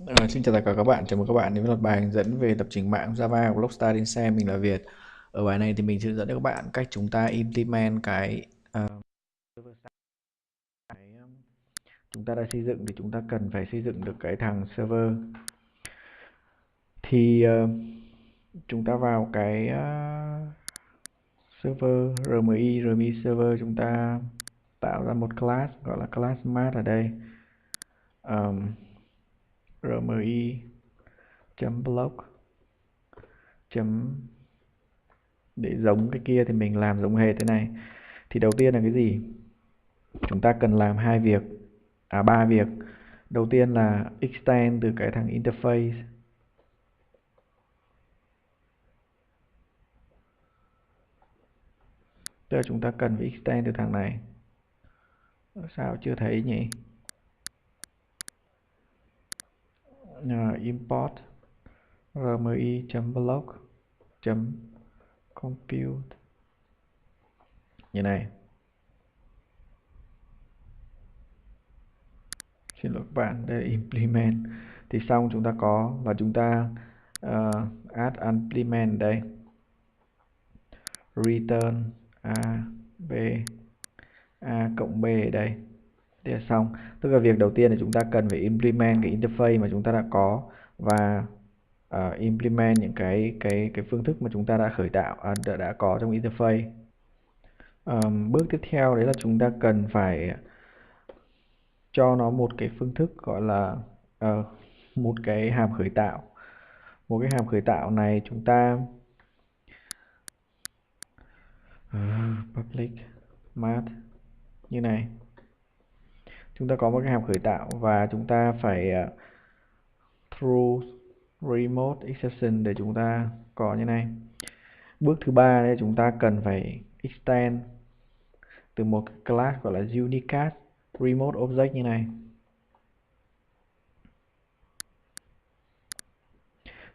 Xin chào tất cả các bạn, chào mừng các bạn đến với loạt bài hướng dẫn về lập trình mạng Java của Blockstar trên xe. Mình là Việt. Ở bài này thì mình sẽ hướng dẫn cho các bạn cách chúng ta implement cái server side. Chúng ta đã xây dựng thì chúng ta cần phải xây dựng được cái thằng server. Thì chúng ta vào cái server RMI server, chúng ta tạo ra một class gọi là class mat ở đây. RMI.block để giống cái kia thì mình làm giống hệt thế này. Thì đầu tiên là cái gì? Chúng ta cần làm ba việc. Đầu tiên là extend từ cái thằng interface. Tức là chúng ta cần phải extend từ thằng này. Sao chưa thấy nhỉ? Import rmi.block.compute như này. Xin lỗi các bạn, đây là implement. Thì xong chúng ta có, và chúng ta add implement đây, return a cộng b ở đây. Thế là xong. Tức là việc đầu tiên là chúng ta cần phải implement cái interface mà chúng ta đã có, và implement những cái phương thức mà chúng ta đã khởi tạo, đã có trong interface. Bước tiếp theo đấy là chúng ta cần phải cho nó một cái phương thức gọi là một cái hàm khởi tạo. Một cái hàm khởi tạo này chúng ta public math như này. Chúng ta có một cái hàm khởi tạo và chúng ta phải through remote exception để chúng ta có như này. Bước thứ ba đây, chúng ta cần phải extend từ một class gọi là unicast remote object như này.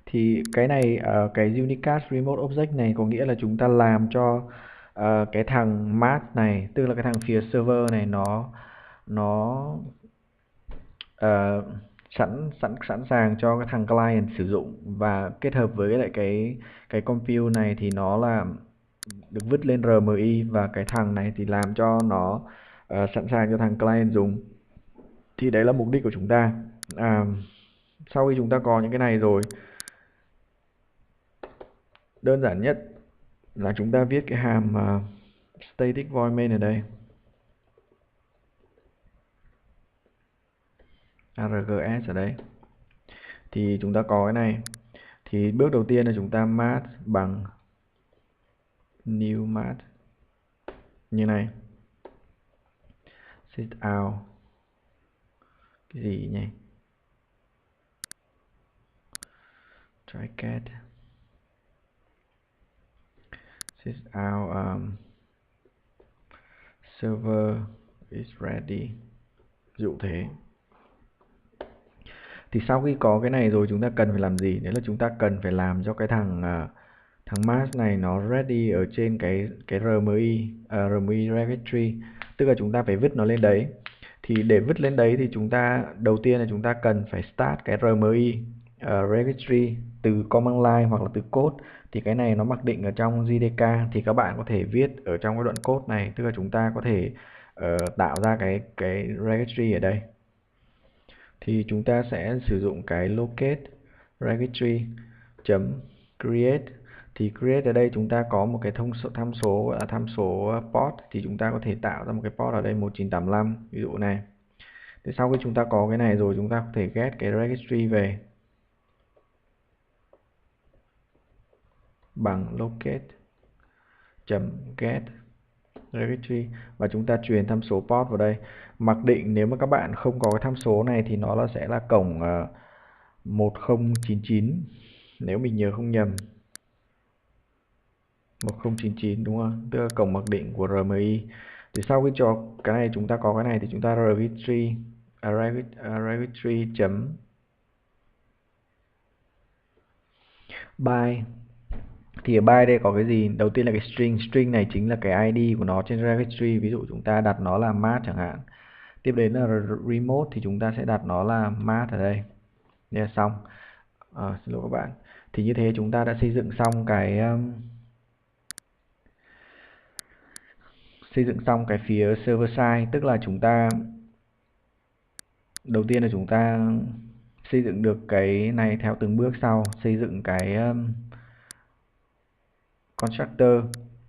Thì cái này, cái unicast remote object này có nghĩa là chúng ta làm cho cái thằng math này, tức là cái thằng phía server này, nó sẵn sàng cho cái thằng client sử dụng, và kết hợp với lại cái compute này thì nó là được vứt lên RMI, và cái thằng này thì làm cho nó sẵn sàng cho thằng client dùng. Thì đấy là mục đích của chúng ta. Sau khi chúng ta có những cái này rồi, đơn giản nhất là chúng ta viết cái hàm static void main ở đây, args ở đây. Thì chúng ta có cái này. Thì bước đầu tiên là chúng ta math bằng new math như này. Sit out cái gì nhỉ? Try cat sit out server is ready, ví dụ thế. Thì sau khi có cái này rồi, chúng ta cần phải làm gì? Đấy là chúng ta cần phải làm cho cái thằng math này nó ready ở trên cái RMI registry, tức là chúng ta phải vứt nó lên đấy. Thì để vứt lên đấy thì chúng ta đầu tiên là chúng ta cần phải start cái RMI registry từ command line hoặc là từ code. Thì cái này nó mặc định ở trong JDK, thì các bạn có thể viết ở trong cái đoạn code này, tức là chúng ta có thể tạo ra cái registry ở đây. Thì chúng ta sẽ sử dụng cái locate registry create. Thì create ở đây chúng ta có một cái tham số gọi là tham số port, thì chúng ta có thể tạo ra một cái port ở đây 1985 ví dụ này. Thì sau khi chúng ta có cái này rồi, chúng ta có thể get cái registry về bằng locate get registry, và chúng ta truyền tham số port vào đây. Mặc định nếu mà các bạn không có cái tham số này thì nó sẽ là cổng 1099, nếu mình nhớ không nhầm, 1099 đúng không? Tức là cổng mặc định của RMI. Thì sau khi cho cái này, chúng ta có cái này thì chúng ta registry by. Thì ở by đây có cái gì? Đầu tiên là cái string này chính là cái ID của nó trên registry. Ví dụ chúng ta đặt nó là math chẳng hạn. Tiếp đến là remote thì chúng ta sẽ đặt nó là math ở đây. Yeah, xong. Xin lỗi các bạn. Thì như thế chúng ta đã xây dựng xong cái phía server side, tức là chúng ta đầu tiên là chúng ta xây dựng được cái này theo từng bước sau, xây dựng cái constructor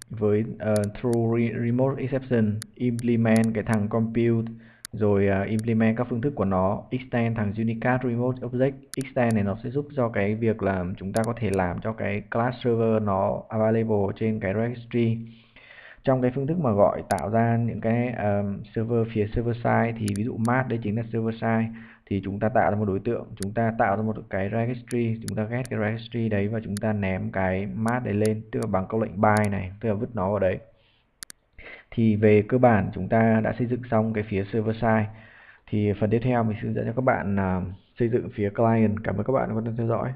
với through remote exception, implement cái thằng compute, rồi implement các phương thức của nó, extend thằng unicast remote object. Extend này nó sẽ giúp cho cái việc là chúng ta có thể làm cho cái class server nó available trên cái registry. Trong cái phương thức mà gọi tạo ra những cái server phía server side thì ví dụ mask đây chính là server side, thì chúng ta tạo ra một đối tượng, chúng ta tạo ra một cái registry, chúng ta get cái registry đấy và chúng ta ném cái mask đấy lên, tức là bằng câu lệnh bind này, tức là vứt nó vào đấy. Thì về cơ bản chúng ta đã xây dựng xong cái phía server side. Thì phần tiếp theo mình sẽ hướng dẫn cho các bạn xây dựng phía client. Cảm ơn các bạn đã quan tâm theo dõi.